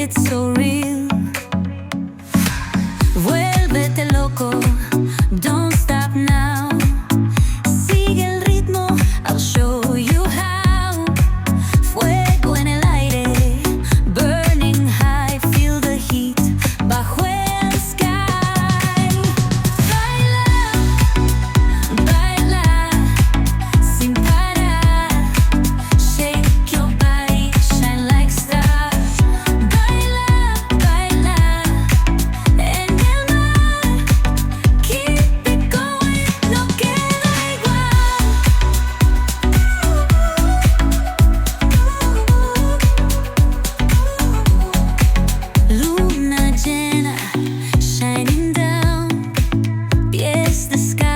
it's so real. Vuélvete loco, don't stop now. Sigue el ritmo, I'll show you how. Fuego en el aire, burning high, feel the heat bajo el sky. Baila, baila, sin parar. Shake your body, shine like stars. Baila, baila, en el mar. Keep it going, no queda igual. Luna llena, shining down, pies de sky.